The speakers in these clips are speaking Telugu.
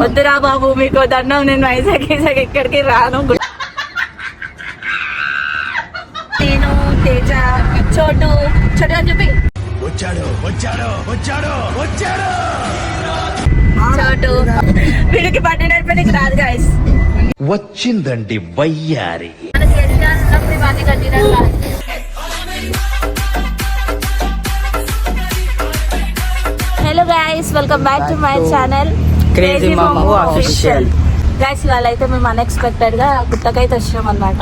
వద్దురా బాబు మీకు దండం, నేను వైజాగ్ ఎక్కడికి రాను. నేను తేజ చోటు చోటు అని చెప్పి చోటు వీడికి బండి నడిపేకి రాదు గైస్. వచ్చిందండి వయ్యారి. Hello guys, welcome back to my channel crazy Mamu official. Guys ఇవాళ అయితే మేము అన్ఎక్స్పెక్టెడ్ గా గుట్టకైతే వచ్చినాం అన్నమాట.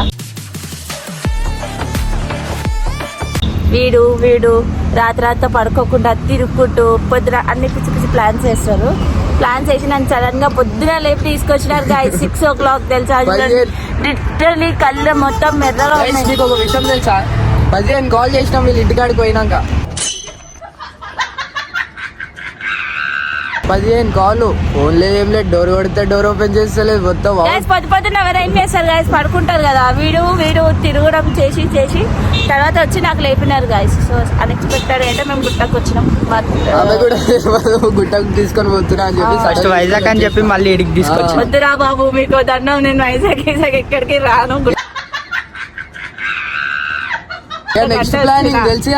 వీడు రాత్రి పడుకోకుండా తిరుగుకుంటూ పొద్దున అన్ని పిచ్చి పిచ్చి ప్లాన్స్ చేస్తారు. ప్లాన్స్ చేసి నన్ను సడన్ గా పొద్దున లేపి తీసుకొచ్చినారు గైస్. 6 o'clock తెలుసా, లిటరలీ కళ్ళు మొత్తం మెర్రగా ఉన్నాయి. ఒక విషయం తెలుసా, 15 కాల్ చేసినాం వీళ్ళు ఇంటికాడికి పోయినాక. 15 కాల్, ఫోన్లో ఏం లేదు, డోర్ కొడితే డోర్ ఓపెన్ చేస్తలేదు మొత్తం. పొద్దున ఎవరైనా చేస్తారు గైస్, పడుకుంటారు కదా. వీడు తిరగడం చేసి తర్వాత వచ్చి నాకు లేపినారు గైస్. సో అన్ఎక్స్పెక్టెడ్ అయితే మేము గుట్టకు వచ్చినాం. ఆమె కూడా గుట్టకు తీసుకొని పోతున్నా అని చెప్పి ఫస్ట్ వైజాగ్ అని చెప్పి మళ్ళీ ఇడికి తీసుకొచ్చి. వద్దురా బాబు మీకు దండం, నేను వైజాగ్ ఎక్కడికి రాను. నెక్స్ట్ ప్లానింగ్ తెలిసి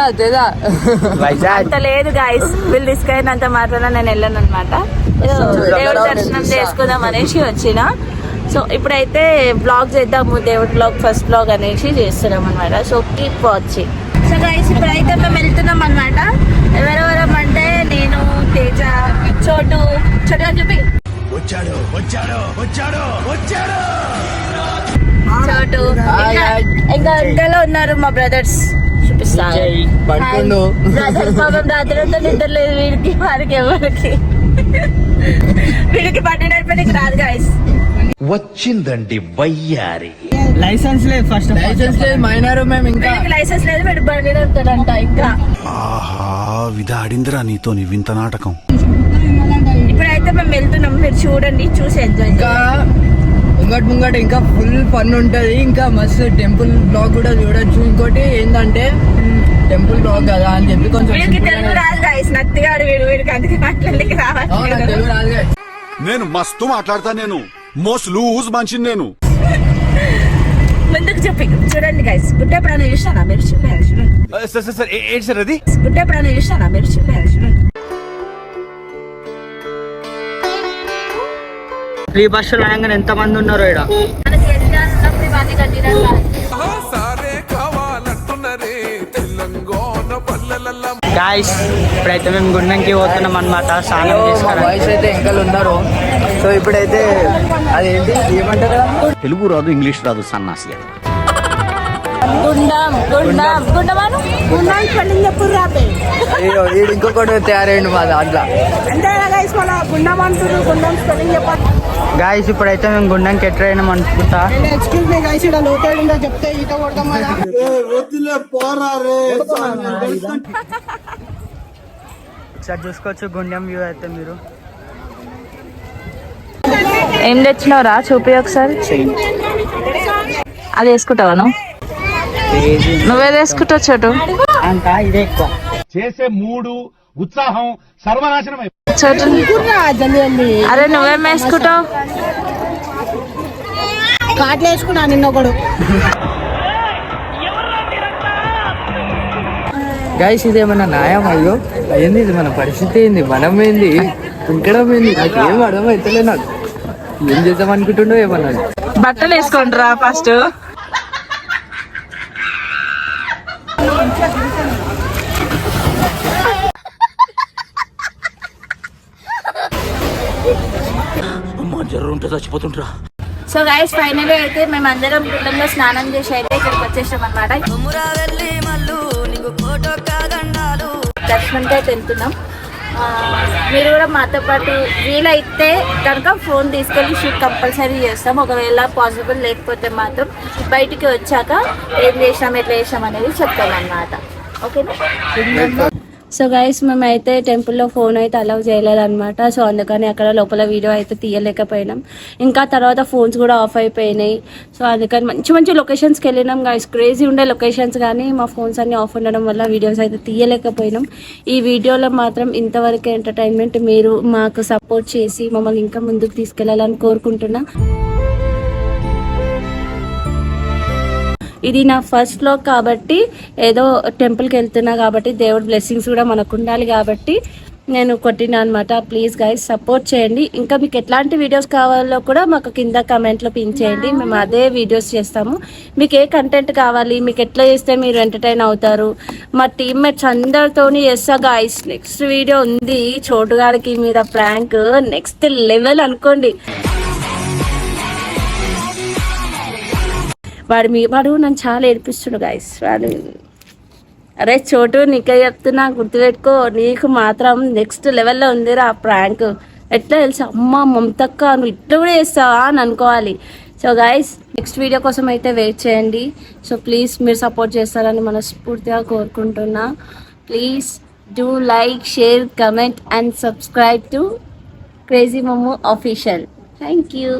అంత లేదు గైస్, వీళ్ళు తీసుకెళ్ళినంత మాత్రాన నేను వెళ్ళాను అనమాట. దేవుడి దర్శనం చేసుకుందాం అనేసి వచ్చిన. సో ఇప్పుడైతే బ్లాగ్ చేద్దాము, దేవుడి బ్లాగ్ ఫస్ట్ బ్లాగ్ అనేసి చేస్తున్నాం అనమాట. So keep watching. So guys ఇప్పుడైతే మేము వెళ్తున్నాం అనమాట. ఎవరెవరం అంటే నేను తేజ చోటు అని చెప్పి చోటు ఇంకా ఇంట్లో ఉన్నారు మా బ్రదర్స్. చూపిస్తాను పాపం రాత్రంతా నిద్రలేదు వీడికి, వారికి ఎవరికి. వీడికి బండి నడిపేకి రాదు గైస్. వచ్చిందండి వయ్యారి. లైసెన్స్ లేదు, ఫస్ట్ లైసెన్స్ లేదు, మైనర్ మేము. ఇంకా లైసెన్స్ లేదు, వీడు బండి నడుపుతాడంట. ఇంకా విధాడిందిరా నీతో నీ వింత నాటకం. ఇప్పుడైతే మేము వెళ్తున్నాం, మీరు చూడండి, చూసి ఎంజాయ్. ఇంకా ముంగట ఇంకా ఫుల్ ఫన్ ఉంటది. ఇంకా మస్తు టెంపుల్ బ్లాగ్ కూడా చూడొచ్చు. ఇంకోటి ఏంటంటే టెంపుల్ బ్లాగ్ కదా అని చెప్పి కొంచెం తెలుగు రాదు గైస్. నత్తిగాడు వీడికి అందుకే మాట్లాడలేక రావాలి. తెలుగు రాదు. నేను మస్తు మాట్లాడతా, నేను మోస్ట్ లూజ్ మనిషిని నేను. ముందుకు చెప్పి చూడండి గైస్. గుడ్డ ప్రాణం చూసానా మీరు? చూడండి ఏంటి సార్ అది? గుడ్డ ప్రాణం చూసానా మీరు? చూడండి. ఫ్రీ బస్సులు అనగానే ఎంత మంది ఉన్నారు ఇక్కడ. గాయ్స్ ఇప్పుడైతే మేము గుండంకి పోతున్నాం అనమాట. స్నానం చేసుకోవాలి. బాయ్స్ అయితే ఇంకా ఉన్నారు. సో ఇప్పుడైతే అదేంటి ఏమంటారు, తెలుగు రాదు, ఇంగ్లీష్ రాదు, సన్నాసి. అయ్యో వీడు ఇంకొకటి తయారైండు మా దాంట్లో. గాయస్ ఇప్పుడైతే మేము గుండంకి ఎట్రైనాం అనుకుంటా. ఒకసారి చూసుకోవచ్చు గుండెం వ్యూ అయితే మీరు. ఏం తెచ్చినావురా చూపి ఒకసారి. అది వేసుకుంటావా నువ్వే వేసుకుంటావు చోటు? అంతా ఇదే ఎక్కువ చేసే మూడు ఉత్సాహం సర్వనాశనం. చోటు అరే నువ్వేం వేసుకుంటావు? కాట్లు వేసుకున్నా నిన్నొకడు. గైస్ ఇదేమన్నా న్యాయం? అయ్యో ఏంది ఇది, మన పరిస్థితి ఏంది, మనం ఏంది, ఇంకడం ఏంది, నాకు ఏం అర్థం అవుతలే. నాకు ఏం చేద్దాం అనుకుంటుండో ఏమన్నా. బట్టలు వేసుకోండిరా ఫస్ట్. చచ్చిపోతుంటరా. సో గైస్ ఫైనల్లీ అయితే మేము అందరం గుండంలో స్నానం చేసి అయితే ఇక్కడికి వచ్చేసాం అనమాట. దర్శనంకి అయితే వెళ్తున్నాం. మీరు కూడా మాతో పాటు వీలైతే కనుక ఫోన్ తీసుకెళ్ళి షూట్ కంపల్సరీ చేస్తాం. ఒకవేళ పాసిబుల్ లేకపోతే మాత్రం బయటికి వచ్చాక ఏం చేసాం ఎట్లా చేసాం అనేది చెప్తాం అన్నమాట. ఓకేనా? సో గైస్ మేమైతే టెంపుల్లో ఫోన్ అయితే అలౌ చేయలేదన్నమాట. సో అందుకని అక్కడ లోపల వీడియో అయితే తీయలేకపోయినాం. ఇంకా తర్వాత ఫోన్స్ కూడా ఆఫ్ అయిపోయినాయి. సో అందుకని మంచి మంచి లొకేషన్స్కి వెళ్ళినాం గైస్, క్రేజీ ఉండే లొకేషన్స్, కానీ మా ఫోన్స్ అన్నీ ఆఫ్ ఉండడం వల్ల వీడియోస్ అయితే తీయలేకపోయినాం. ఈ వీడియోలో మాత్రం ఇంతవరకు ఎంటర్టైన్మెంట్. మీరు మాకు సపోర్ట్ చేసి మమ్మల్ని ఇంకా ముందుకు తీసుకెళ్లాలని కోరుకుంటున్నా. ఇది నా ఫస్ట్ వ్లాగ్ కాబట్టి, ఏదో టెంపుల్కి వెళ్తున్నా కాబట్టి దేవుడి బ్లెస్సింగ్స్ కూడా మనకు ఉండాలి కాబట్టి నేను కొట్టినా అనమాట. ప్లీజ్ గైస్ సపోర్ట్ చేయండి. ఇంకా మీకు ఎట్లాంటి వీడియోస్ కావాలో కూడా మాకు కింద కమెంట్లో పిన్ చేయండి, మేము అదే వీడియోస్ చేస్తాము. మీకు ఏ కంటెంట్ కావాలి, మీకు ఎట్లా చేస్తే మీరు ఎంటర్టైన్ అవుతారు, మా టీమ్మేట్స్ అందరితోని చేస్తా గైస్. నెక్స్ట్ వీడియో ఉంది చోటుగాడికి మీద ప్రాంక్, నెక్స్ట్ లెవెల్ అనుకోండి. వాడు నన్ను చాలా ఏడిపిస్తుడు గైస్. వాడు అరే చోటు నీకే చెప్తున్నా, గుర్తుపెట్టుకో, నీకు మాత్రం నెక్స్ట్ లెవెల్లో ఉందిరా ప్రాంక్. ఎట్లా తెలుసా, అమ్మ మమతక్క నువ్వు ఇట్లా కూడా చేస్తావా అని అనుకోవాలి. సో గైస్ నెక్స్ట్ వీడియో కోసం అయితే వెయిట్ చేయండి. సో ప్లీజ్ మీరు సపోర్ట్ చేస్తారని మనస్ఫూర్తిగా కోరుకుంటున్నా. Please do like, share, comment and subscribe to crazy మమ్ము ఆఫీషియల్. Thank you.